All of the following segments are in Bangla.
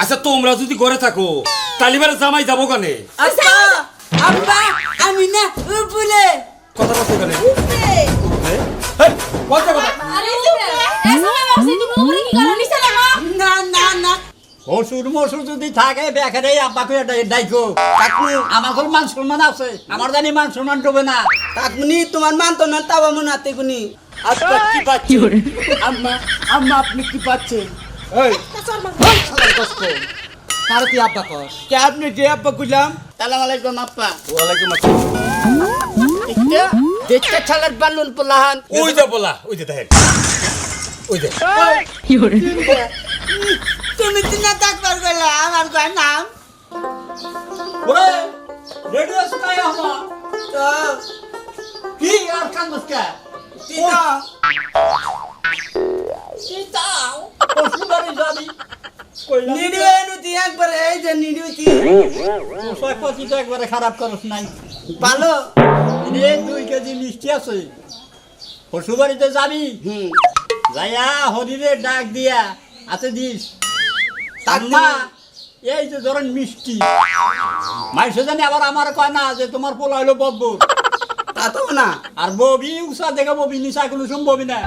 আচ্ছা তোমরা যদি ঘরে থাকো তালিবারে জামাই যাবো কানে আব্বা আব্বা আমি না উপরে কথা বলতে কানে উপরে বলতে কথা আরে উপরে এই সময় ভাবছি তুমি উপরে কি করো নিচে নামো না না না হসুর মসুর যদি থাকে বেকারে আব্বাকে ডাইকো আমার মান সম্মান আছে আমার জানি মান সম্মান ডুবে না কাকুনি তোমার মান তো না তাবা মন হাতে কুনি আব্বা কি পাচ্ছি আম্মা আম্মা আপনি কি পাচ্ছেন এই কষ্ট তার কি আব্বা কর কে আপনি যে আব্বা কইলাম সালাম আলাইকুম আব্বা ওয়ালাইকুম আসসালাম দেখতে ছালার বালুন পোলাহান ওই যে বলা ওই যে দেখেন ওই যে তুমি তিনা ডাক্তার কইলা আমার কয় নাম ওরে রেডিও স্কাই আমা তো কি আর কান্দসকা তিনা চিতা হসুদারি যাবি কইলা নিডিও এনুতি একবার এই যে নিডিওতি ওসব পচি তো একবারে খারাপ করছ নাই ভালো রে 2 কেজি মিষ্টি আছে হসুবাড়িতে যাবি যাইয়া হরিরে ডাক দিয়া আতে দিস আম্মা এই যে ধরেন মিষ্টি মাইসে জানি আবার আমার কয় না যে তোমার পোলা হইলো বব্বু তা তো না আর ববি উষা দেখে ববি নিশা কোনো সম্ভবই না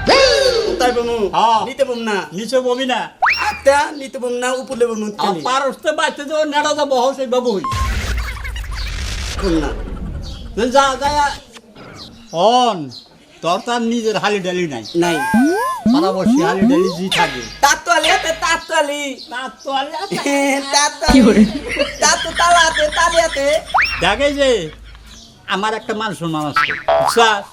তাই বমু হ্যাঁ। নিতে বম না নিচে ববি না আত্তা নিতে বম না উপলে বম আর পারস্তে বাচ্চা যে নেড়া যাব সেই বাবু হই না যা যা অন তোর তার নিজের হালি ডালি নাই নাই সারা বসে হালি ডালি জি থাকে তাতওয়ালি হাতে তাতওয়ালি তার তো আলে তাতওয়ালি তাতু তালাতে তালিয়াতে দেখে যে আমার একটা মান সম্মান আছে বিশ্বাস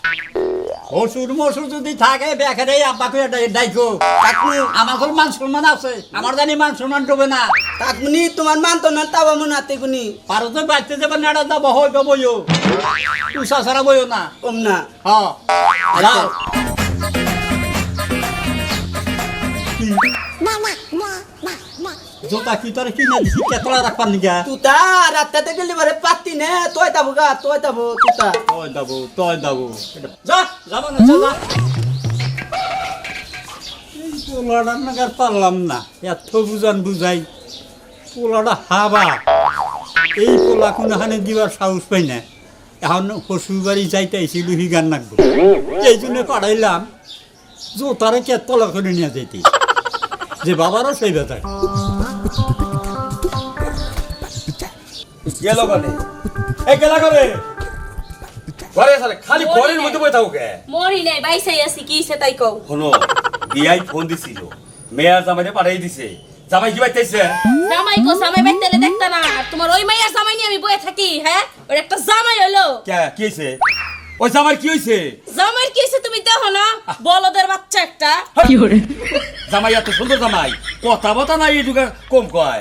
হসুর মসুর যদি থাকে বেকারে আব্বাকে ডাইকো কাকুনি আমার মান সম্মান আছে আমার জানি মান সম্মান ডুবে না কাকুনি তোমার মান তো না তাবা মন হাতে কুনি পারতে বাচ্চা যাবে নেড়া যাব হইবে বইও উষা ছাড়া বইও না কম না হ্যাঁ যাও জোতা কি তোর কিনে দিছি কেতলা রাখবার নিগা তুতা রাত্তাতে গেলি বারে পাত্তি নে তোই তাবো গা তোই তাবো তুতা তোয় দাবো যা যাবো না যা এই পোলাটা নাগার পারলাম না এত বুঝাই পোলাটা হাবা এই পোলা কোনখানে দিবার সাহস পাই না এখন শ্বশুর বাড়ি যাইতে এসে লুহি গান নাকবো এই জন্য পাঠাইলাম জোতারে কেতলা করে নিয়ে যাইতে যে বাবারও সেই বেতার গেল কানে এই গেলা করে ঘরে সালে খালি ঘরের মধ্যে বসে থাকো কে মরি নাই বাইসাই আছি কি সে তাই কও শোনো বিয়াই ফোন দিছিল মেয়া জামাইরে পাঠাই দিছে জামাই কি বাইতেছে জামাই কো জামাই বাইতেলে দেখতা না আর তোমার ওই মাইয়ার জামাই নিয়ে আমি বয়ে থাকি হ্যাঁ ওর একটা জামাই হলো কে কি হইছে ওই জামাই কি হইছে জামাইর কি হইছে তুমি দেখো না বলদের বাচ্চা একটা জামাই এত সুন্দর জামাই কথা বতা নাই এটুকা কম কয়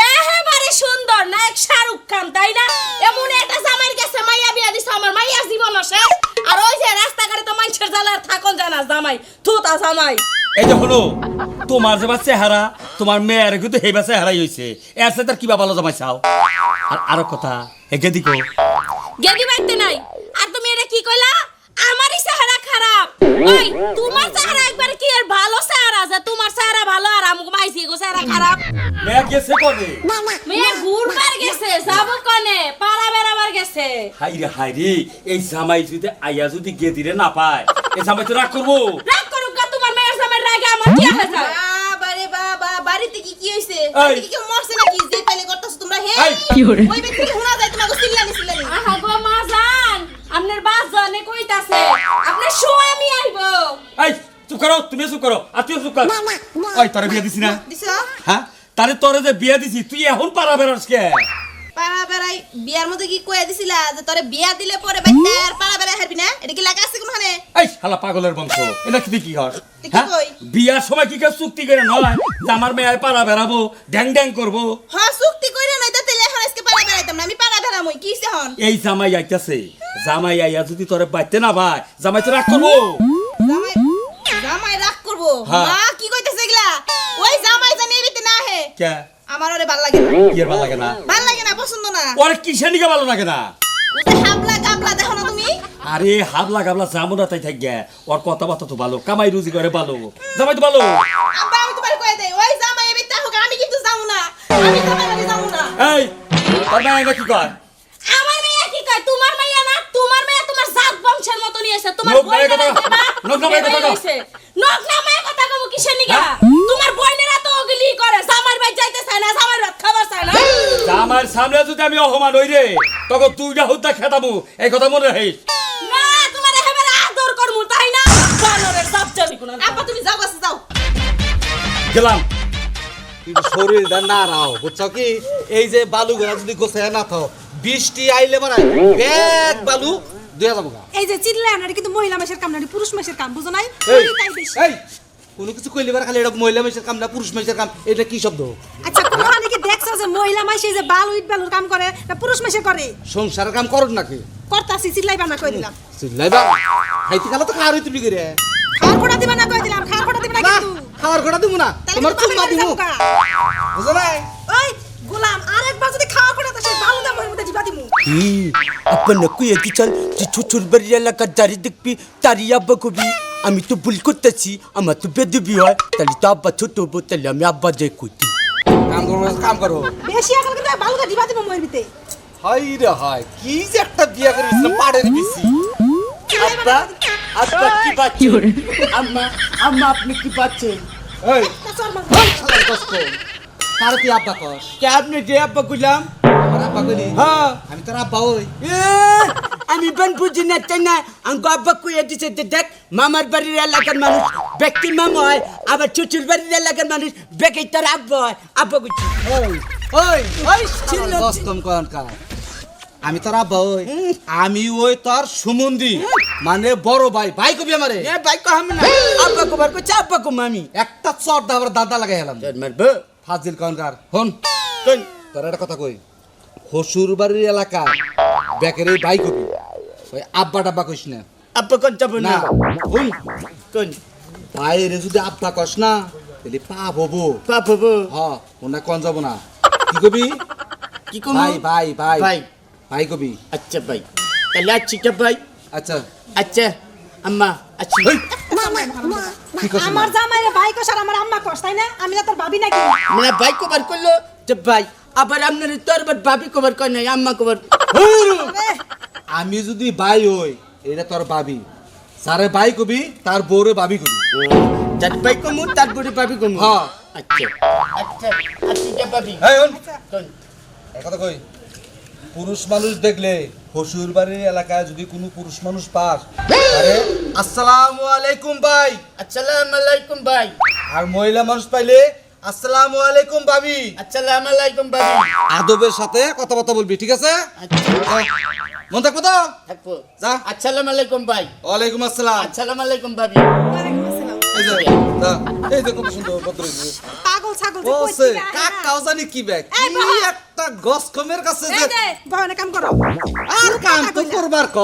একেবারে সুন্দর নায়ক শাহরুখ খান তাই না এমন একটা জামাইয়ের কাছে মাইয়া বিয়া দিছে আমার মাইয়ার জীবন শেষ আর ওই যে রাস্তাঘাটে তো মানুষের জ্বালা থাকন জানা জামাই থুতা জামাই এই যে হলো তোমার যে চেহারা তোমার মেয়ের কিন্তু হেবা চেহারাই হইছে এর সাথে কি ভালো জামাই চাও আর আরো কথা একে দিকো গেদি বাইতে নাই আর তুমি এটা কি কইলা আমারই চেহারা খারাপ ওই তোমার চেহারা একবার কি আর ভালো চেহারা যে তোমার চেহারা ভালো আর আমগো মাইছি গো চেহারা খারাপ মেয়ে গেছে কোনে মেয়ে ঘুরবার গেছে যাব কোনে পাড়া বেড়াবার গেছে হাই রে এই জামাই যদি আইয়া যদি গেদিরে না পায় এই জামাই তো রাগ করবো রাগ করুক গা তোমার মেয়ের জামাই রাগে আমার কি আছে বাবারে বাবা বাড়িতে কি হইছে এই। কি কেউ মরছে নাকি যে পাইলে করতেছ তোমরা হে এই। ওই ব্যক্তি শোনা যায় তোমাকে চিল্লানি চিল্লানি আহা গো মা জান আপনার বাস জানে কইতাছে আপনার স্বামী আইবো এই চুপ করো তুমি চুপ করো আর তুই চুপ কর ওই তোরে বিয়ে দিছি না দিছো হ্যাঁ তারে তোরে যে বিয়ে দিছি তুই এখন পারা বেরোস কে পাড়া বেড়াই বিয়ার মধ্যে কি কইয়া দিছিলা যে তোরে বিয়া দিলে পরে বাইতে আর পাড়া বেড়াই হারবি না এটা কি লাগা আছে কোনখানে এই শালা পাগলের বংশ এটা কি হস কি হ্যাঁ কই? বিয়ার সময় কি কেউ চুক্তি করে নয় যে আমার মেয়ে পারা বেড়াবো ড্যাং ড্যাং করবো হ্যাঁ চুক্তি কইরা নাই তা তেলে এখন আজকে পাড়া বেড়াইতাম না আমি পাড়া বেড়ামই কি হইছে হন এই জামাই আইতাছে জামাই আইয়া যদি তোরে বাইতে না ভাই জামাই তো রাগ করবো জামাই জামাই রাগ করবো হ্যাঁ। মা কি কইতাছে এগুলা ওই জামাই জানি এবিতে না হে কে আমার ওরে ভাল লাগে না কি আর ভালো লাগে না ভাল লাগে না পছন্দ না ওর কিসের নিকে ভালো লাগে না ওই হাবলা গাবলা দেখো না তুমি আরে হাবলা গাবলা জামুনা তাই থাক গে ওর কথাবার্তা তো ভালো কামাই রুজি করে ভালো জামাই তো ভালো আব্বা আমি তোমার কই দেই ওই জামাই এবিতে আমি কিন্তু যাবো না, আমি জামাই বাড়ি যাবো না। এই তোর মায়ের কি কয় আমার মেয়ে কি কয় তোমার মেয়ে না, তোমার মেয়ে তোমার জাত বংশের মতো নিয়ে এসে তোমার লোক বোনের নামের কথা কথা লোক নামের কথা কও। নক নামে কথা কব কিসের নিগা? তোমার বোনেরা তো ওগুলি করে, জামার ভাই যাইতে চায় না, জামার ভাত খাবার চায় না। আমার সামনে যদি আমি অপমান হই রে তখন তুই যা হুদ্দা খেতামু এই কথা মনে রাখিস। না তোমার এবারে আদর করমু তাই না? বানরের জাত জানি কোন। আব্বা তুমি যাও কাছে যাও। গেলাম। কিন্তু শরীরটা না রাও বুঝছো কি এই যে বালু গুলা যদি গোছায় না থাও বৃষ্টি আইলে মানে ব্যাগ বালু দুয়া যাবো গা। এই যে চিল্লায় না, এটা কিন্তু মহিলা মানুষের কাম না, এটা পুরুষ মানুষের কাম, বুঝো নাই? এই তাই বেশি। এই কোনো কিছু কইলে বার খালি এটা মহিলা মানুষের কাম না পুরুষ মানুষের কাম, এটা কি শব্দ? আচ্ছা কোনখানে কি দেখছো যে মহিলা মানুষ এই যে বালু ইট বালুর কাম করে না পুরুষ মানুষের করে? সংসারের কাম করুন নাকি করতাছি, চিল্লাইবা না কই দিলাম। চিল্লাইবা খাইতে গেলে তো খাওয়ার তুলি করে খাওয়ার কোটা দিবা না কই দিলাম, খাওয়ার কোটা দিবা না না কিন্তু। খাওয়ার ঘোড়া দিব না তাহলে তোমার কিন্তু চুম্মা বাপের দিব বাড়ি যাবো গা। বুঝো নাই? ওই গোলাম আরেকবার যদি খাওয়া কোটা তো সেই বালু দাম মধ্যে দিবা দিমু। अपन को ये चल যে ছোটর বাড়ি এলাকার দাঁড়ি দেখবি তারি আব্বা কবি আমি তো ভুল করতেছি আমার তো বেদবি হয় তাহলে তো আব্বা ছোট হবো তাহলে আমি আব্বা যে কইতি কাম করো কাম করো বেশি এখন কিন্তু বালুটা দিবা দিমু ময়ের ভিতরে। হাই রে হাই কি যে একটা বিয়া করে দিছিলাম পাড়ের বিসি আব্বা আব্বা কি পাচ্ছেন আম্মা আম্মা আপনি কি পাচ্ছেন এই তা চল মা। শালার কষ্ট কার কি আব্বা কস কে আপনি যে আব্বা কইলাম আমার আব্বা কইলি হ্যাঁ আমি তোর আব্বা ওই আমি বান বুঝি না তাই না আঙ্গো আব্বা কইয়া দিছে যে দেখ মামার বাড়ির এলাকার মানুষ ব্যক্তি মামা হয় আবার শ্বশুর বাড়ির এলাকার মানুষ বেকাই তার আব্বা হয় আব্বা কইছি ওই ওই ওই ছিল কষ্টম কোন কার আমি তোর আব্বা ওই আমি ওই তোর সুমন্দি মানে বড় ভাই ভাই কবি আমারে এ ভাই কো আমি না আব্বা কো বার কো আব্বা কো মামি একটা চট দাবার দাদা লাগাই হেলাম মারবো ফাজিল কোন কার হন কোন তোর একটা কথা কই হসুর বাড়ির এলাকা বেকের এই ভাই কবি ওই আব্বা টাব্বা কইস না আব্বা কোন যাব না না হুন কোন বাইরে যদি আব্বা কস না তাহলে পাপ হবো পাপ হবো হ্যাঁ ওনা কোন যাব না কি কবি কি কম ভাই ভাই ভাই ভাই ভাই কবি আচ্ছা ভাই তাহলে আচ্ছা কে ভাই আচ্ছা আচ্ছা আম্মা আচ্ছা কি করছ আমার জামাইরে ভাই কস আর আমার আম্মা কস, তাই না? আমি না তোর ভাবি নাকি? মানে ভাই কো বার করলো যে ভাই আবার আপনার তোর বার ভাবি কো বার কই নাই আম্মা কো বার আমি যদি ভাই হই এটা তোর ভাবি সারে ভাই কবি তার বউরে ভাবি কবি যার ভাই কো মু তার বুড়ি ভাবি কো মু হ্যাঁ আচ্ছা আচ্ছা আচ্ছা কে ভাবি এই হন কোন এক কথা কই পুরুষ মানুষ দেখলে হসুর বাড়ির এলাকায় যদি কোনো পুরুষ মানুষ পাস আরে আসসালামু আলাইকুম ভাই আসসালামু আলাইকুম ভাই আর মহিলা মানুষ পাইলে আসসালামু আলাইকুম ভাবি আসসালামু আলাইকুম ভাবি আদবের সাথে কথাবার্তা বলবি ঠিক আছে মন থাকবো তো থাকবো যা আসসালামু আলাইকুম ভাই ওয়ালাইকুম আসসালাম আসসালামু আলাইকুম ভাবি ওয়ালাইকুম আসসালাম। এই যে যা, এই যে কত সুন্দর ভদ্র হয়েছে পাগল ছাগল যে বসে কইছি না, কাকাও জানি কি ব্যাগ এই কি বাবা। একটা গস কমের কাছে যে এই যে বহনে কাম করো। আর কাম তো করবার ক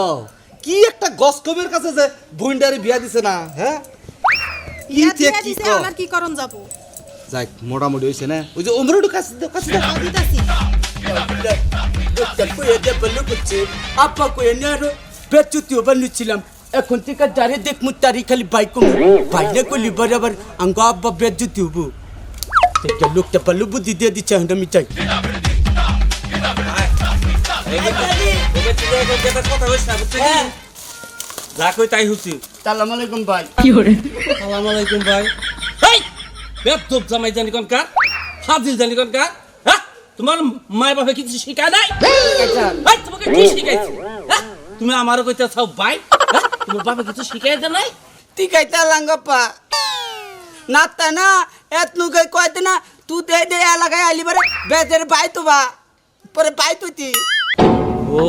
কি একটা গস কমের কাছে যে বুইন্ডারে বিয়া দিছে না হ্যাঁ কি বিয়া থেকে দিয়া কি দিছে, ক আমার কি করণ যাবো? যাক মোটামুটি হইছে না ওই যে ওমরুডু কাছে কাছে দে। দিতাছি। কই এটা বলু করছে আপা কই না রে বেচুতিও বানুছিলাম এখন থেকে যারে দেখ মু তারি খালি বাইক কো বাইরে কলি বরাবর আঙ্গো আব্বা বেচুতি হবো তে লোকটা বলু বুদ্ধি দিয়ে দিছে হন্ডা মিটাই যা কই তাই হচ্ছে। আসসালামু আলাইকুম ভাই আসসালামু আলাইকুম ভাই এই বেদব জামাই জানি কোন কার ফাজিল জানি কোন কার হ্যাঁ তোমার মায় বাপে কিছু শিখায় নাই এই তোমাকে কি শিখাইছে হ্যাঁ তুমি আমারও কইতে চাও ভাই হ্যাঁ তোমার বাপে কিছু শিখাই দে নাই টিকাইতা লাঙ্গপা না তা না এতনু গে কইতে না তুই দে দে লাগাই আলি বারে বেজের ভাই তো বা পরে ভাই তুই ও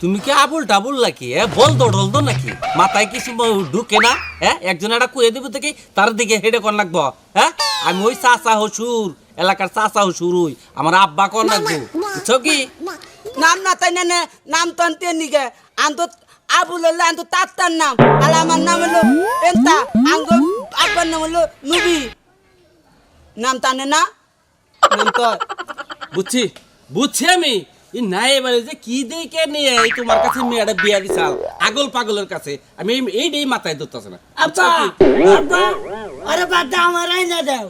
তুমি কি আবুল টাবুল নাকি বল দৌড়ল তো নাকি মাথায় কিছু ঢুকে না হ্যাঁ একজন একটা কুয়ে দিব থেকে তার দিকে হেডে কর লাগবো হ্যাঁ আমি ওই চাচা হসুর এলাকার চাচা হসুর ওই আমার আব্বা কর লাগবো বুঝছো কি নাম না তাই না নাম তো আনতে নিগে আন্ত আবুল হল্লা আন্ত তার নাম আর আমার নাম হলো এন্তা আঙ্গো আব্বার নাম হলো নুবি নাম টানে না নাম তো বুঝছি বুঝছি আমি এই নাই এবারে যে কি দেখে নিয়ে এই তোমার কাছে মেয়েটা বিয়া দিছাল আগল পাগলের কাছে আমি এইটাই মাথায় ধরতেছে না আব্বা আব্বা আরে বাদ আমার আইনা দাও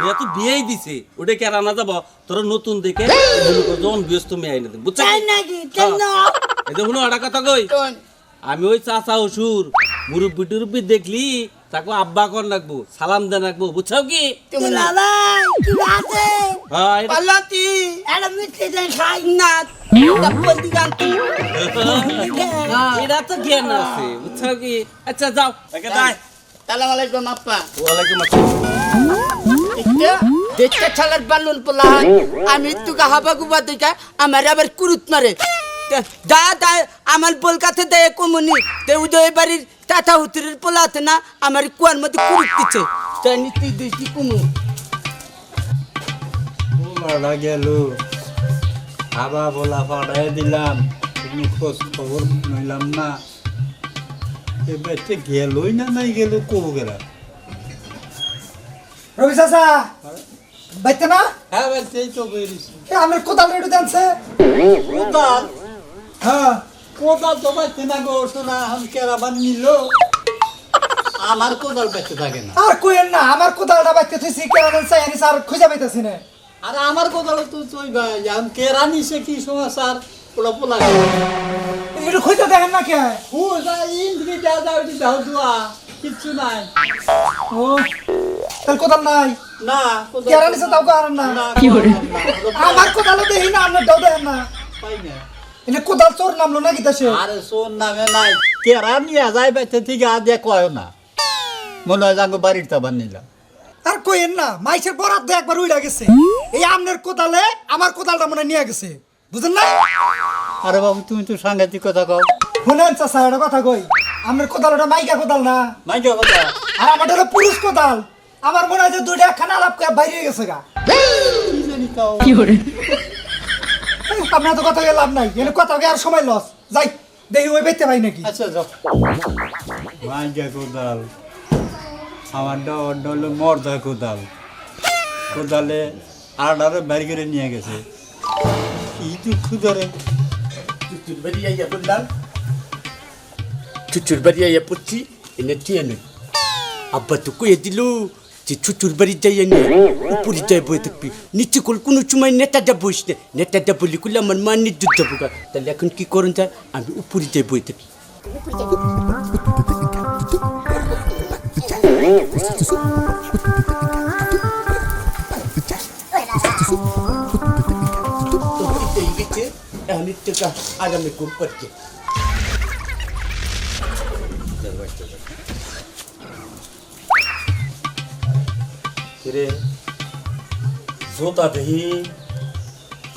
এ তো বিয়েই দিছে ওটা কে রানা যাব তোরা নতুন দেখে মনে কর যখন বিয়েস তুমি আইনা দেব বুঝছো তাই নাকি কেন এই যে শুনো একটা কথা কই কোন আমি ওই চাচা অসুর মুরব্বি টুরব্বি দেখলি তাকে আব্বা কর রাখবো সালাম দেন রাখবো বুঝছো কি তুমি বাবাই কি আছে হ্যাঁ এটা- পালাতি এটা মিটে দেন খাই না তারপর দিগান্তি এটা তো জ্ঞান আছে বুঝছো কি আচ্ছা যাও একে যাই সালাম আলাইকুম আপা ওয়ালাইকুম আসসালাম দেখতে ছালার বালুন পোলা আমি তুকা হাবা গুবা দেখা আমার আবার কুরুত মারে যা যা আমার বলকাতে দেয় কমনি তে উদয় বাড়ির টাটা হুতুরের পোলা আছে না আমার কুয়ার মধ্যে কুরুত দিচ্ছে তাই নিতে দেখি কুমু পোলাটা গেল হাবা বলা পাড়ায় দিলাম তুমি খোঁজ খবর নিলাম না এবার গেলই না নাই গেল কবু গেলা রবি চাচা বাইতে না হ্যাঁ ভাই সেই তো বেরিয়েছি এ আমার কোদাল রেডি জানছে কোদাল হ্যাঁ কোদাল তো পাইছে না গো শোনা আমি কেরাবার নিল আমার কোদাল পাইতে থাকে না আর কইেন না আমার কোদালটা বাইতে তুই কেরান চাই আনিস আর খুঁজে পাইতেছি না আর আমার কোদাল তো তুই ভাই আমি কেরা নিছে কি সমাচার পোলা পোলা একটু খুঁজে দেখেন না কে ও যাই ইন্দ্রি যা যাও দি দাও দুয়া কিচ্ছু নাই ও তাহলে কোদাল নাই না কোদাল কেরা নিছে তাও আর না কি করে আমার কোদালও দেখি না আপনার দাও দেখেন না পাই না এনে কোদাল চোর নামলো না কি দেশে আরে শোন নামে নাই কেরা নিয়ে যায় বাইতে ঠিক আদে কয় না মনে হয় যাঙ্গো বাড়ির তাবার নিলাম আর কইেন না মাইসের বরাদ্দ একবার উইড়া গেছে এই আমনের কোদালে আমার কোদালটা মনে হয় নিয়ে গেছে বুঝেন না আরে বাবু তুমি তো সাংঘাতিক কথা কও শুনেন চাচা একটা কথা কই আমনের কোদাল ওটা মাইকা কোদাল না মাইকে কথা আর আমারটা হলো পুরুষ কোদাল আমার মনে হয় যে দুইটা খানা আলাপ করে বাইরে গেছে গা কি জানি কও আপনার তো কথা লাভ নাই এনে কথা আর সময় লস যাই দেখি ওই বেচতে পাই নাকি আচ্ছা যাও মাইকে কোদাল আমার ডল মর্দা কোদাল কোদালে আড়ারে বাড়ি করে নিয়ে গেছে কি দুঃখ ধরে চুচুর বাড়ি আইয়া বললাম চুচুর বাড়ি আইয়া পড়ছি এনে চেয়ে নেই আব্বা তো কয়ে দিল যে চুচুর বাড়ি যাইয়া নিয়ে উপরে যাই বই থাকবি নিচে কল কোনো সময় নেতাটা বইস না নেতাটা বলি করলে আমার মা নির্যুদ্ধ বোকা তাহলে এখন কি করুন যায় আমি উপরে যাই বই থাকি আগামী কোন করছে রে জোতা দেখি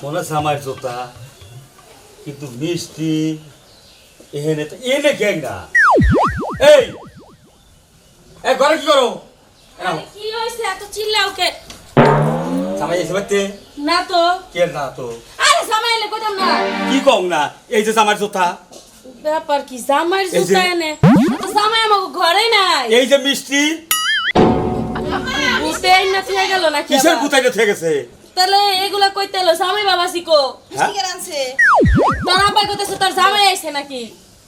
মনে আছে আমার জোতা কিন্তু মিষ্টি এখানে তো এনে গ্যাং না এই ঘরে কি করো আরে কি হইছে এত চিল্লাও কে জামাই এসে বাড়তে না তো কে না তো আরে জামাইলে কইতাম না কি কম না এই যে জামার জোতা ব্যাপার কি জামাইর এই যে- জুতা এনে তো জামাই আমাকে ঘরে নাই এই যে মিষ্টি বুঝতেই না থেকে গেল না কিসের বুতাইতে থেকে গেছে তাহলে এগুলা কইতে এলো জামাই বাবা শিখো হ্যাঁ? ঠিক আছে তোর আব্বা কইতেছে তোর জামাই আইছে নাকি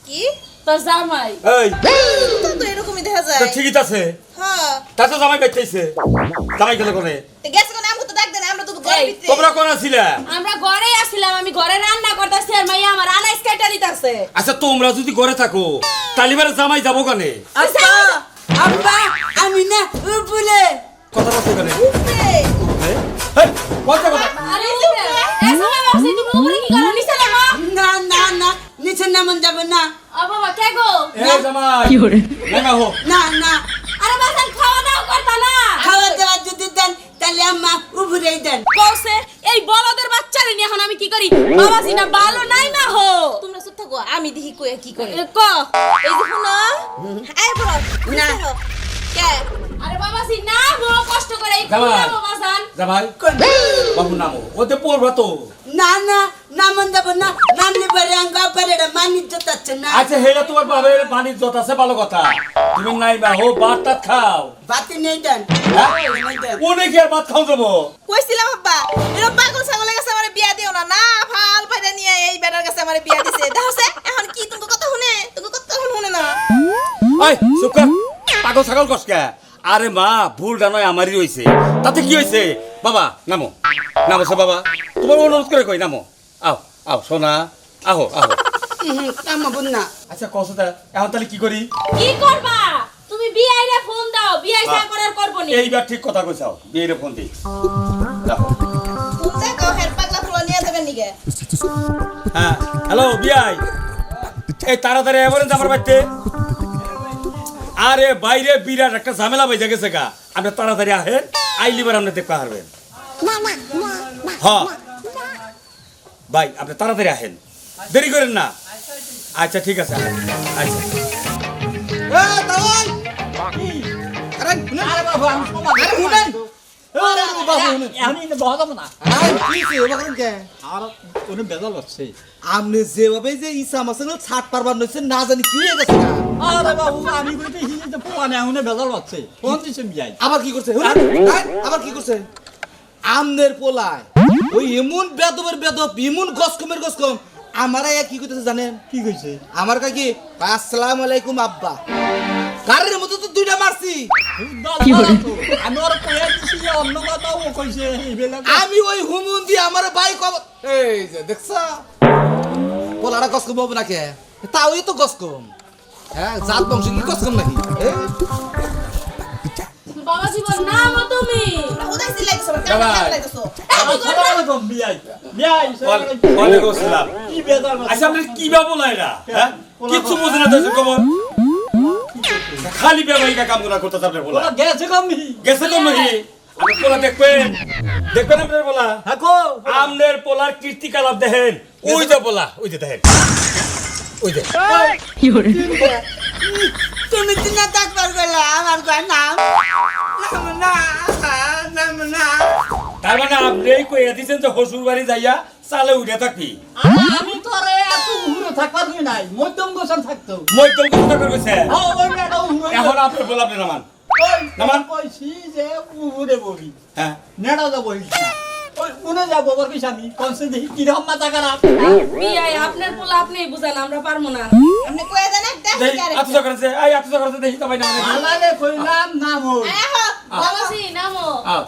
কি তোর জামাই এই তো তো এরকমই দেখা তো যায় ঠিকই আছে হ্যাঁ তা তো জামাই বেঁচেছে জামাই গেলে কোনে তো গেছে কোন আমগো তো ডাক দেন আমরা তো ঘরে এই, ভিতরে তোমরা কোন আছিলা আমরা ঘরেই আসছিলাম আমি ঘরে রান্না করতেছি আর মাইয়া আমার আনাইস কেটে দিতেছে আচ্ছা তোমরা যদি ঘরে থাকো তালিবারে জামাই যাবো কানে আব্বা আব্বা আমি না বলে কথা বলতে কানে এই, এই, বলতে কথা আরে উপরে এ জামাই বাবা তুমি উপরে কি করো নিচে নামো না না না নিচে নামন যাবে না ও বাবা কে গো এই জামাই কি করে নেমা হো না না আরে বাসান খাওয়া দাওয়া করতা না খাওয়া দাওয়া যদি দেন তাহলে আম্মা উপরেই দেন কৌছে এই বলদের বাচ্চারে নিয়ে এখন আমি কি করি বাবা সিনা ভালো নাই না হো তোমরা চুপ থাকো আমি দেখি কই কি করে এ ক এই যে শুনো আই বড় না। কে আরে বাবা সিনা বড় কষ্ট করে এই জামাই। কুড়াবো বাসান জামাই বাবু নামো ওতে পড়বা তো না না নামন যাব না নামলে পরে আঙ্গা পরে মানি জোতাচ্ছে না আচ্ছা হেরা তোমার বাবার পানির জত আছে ভালো কথা তুমি নাই বা হো ভাত টাত খাও বাতি নেই দেন হ্যাঁ? নেই দেন ওনে কি আর ভাত খাও যাবো কইছিলাম আব্বা এরকম পাগল ছাগলের কাছে আমার বিয়া দিও না না ফাল ফাইদা নিয়ে এই বেটার কাছে আমার বিয়া দিছে দেখছে এখন কি তুমি কথা শুনে তুমি কথা শুনে না এই চুপ কর পাগল ছাগল কসকে আরে মা ভুলটা নয় আমারই হয়েছে, তাতে কি হয়েছে? বাবা নামো, নামো সে বাবা, তোমার অনুরোধ করে কই নামো, আও আও সোনা, আহো আহো। নামাবো না। আচ্ছা কসো তা এখন তাহলে কি করি? কি করবা তুমি বিআইরে ফোন দাও, বিআই যা করার করবো নি। এইবার ঠিক কথা কইছাও, বিয়ের ফোন দিই। রাখো। তুমি দেখো হের পাগলা ফুল নিয়ে যাবেন নিকে। হ্যাঁ হ্যালো বিআই, এই তাড়াতাড়ি এবারে আমার বাড়িতে। আরে বাইরে বিরাট একটা ঝামেলা বেজে গেছে গা, আপনি তাড়াতাড়ি আহেন, আইলিবার আপনি দেখতে পারবেন। হ্যাঁ ভাই আপনি তাড়াতাড়ি আহেন, দেরি করেন না। আচ্ছা ঠিক আছে, আচ্ছা। আপনি যেভাবে যে ইসা মাসে ছাট পারবার নইছেন না জানি কি হয়ে গেছে না। আরে বাবু আমি কইতে হিতে পোলা না হুনে বেজাল হচ্ছে ফোন দিছে বিয়াই আবার কি করছে আবার কি করছে? আমনের পোলায় ওই এমন বেদবের বেদব, এমন গসকমের গসকম, আমারা কি করতেছে জানেন? কি কইছে? আমার কাকি আসসালামু আলাইকুম আব্বা, কারের মতো তো দুইটা মারছি। আমি ওর কইয়া দিছি যে অন্য কথা ও কইছে এইবেলা আমি ওই হুমুন দিয়ে আমার বাইক এই যে দেখছা পোলাটা গসকম হবে নাকি? তাও তো গসকম, হ্যাঁ জাত বংশ কি গসকম নাকি? বাবা জীবন নামো তুমি। উদাই সিলাই দিছো কেন লাগাইছো? আসসালামু আলাইকুম বিয়াই বিয়াই ওয়ালাইকুম আসসালাম। কি বেজাল আচ্ছা আপনি কি বাবু লাইরা, হ্যাঁ কিচ্ছু বুঝে না তো খবর, খালি ব্যবহারিক কাম করতে আপনার বলা ওরা গেছে কমি গেছে কোন নাকি? আপনি পোলা দেখবেন, দেখবেন আপনার পোলা, হাকো আমনের পোলার কীর্তিকলাপ দেখেন, ওই যে পোলা, ওই যে দেখেন, ওই যে। তুমি চিনা ডাক্তার কইলা আমার কয় নাম নাম না। তার মানে আপনি কইয়া দিচ্ছেন যে হসুর বাড়ি যাইয়া চালে উঠে থাকবি। আমি তো আরে এত উড়ে থাকবার নাই মধ্যম গোছান থাকতো মধ্যম কথা কইছে, ওই মেয়েটা উড়ে এখন আপনার পোলা আপনি নামান। ওই নামান। কইছি যে উড়ে বলি হ্যাঁ নেড়া যাব বলিস না ওই উড়ে যাব বর কইছ আমি কোনসে দেখি কি রকম মাথা খারাপ বিআই আপনার পোলা আপনি বুঝান, আমরা পারবো না। আপনি কয়ে দেন এক দেখ দেখি আত্মজা করেছে, এই আত্মজা করেছে দেখি তবে না আলালে কইলাম নাম হই আয় হো বাবাজি নামো। আও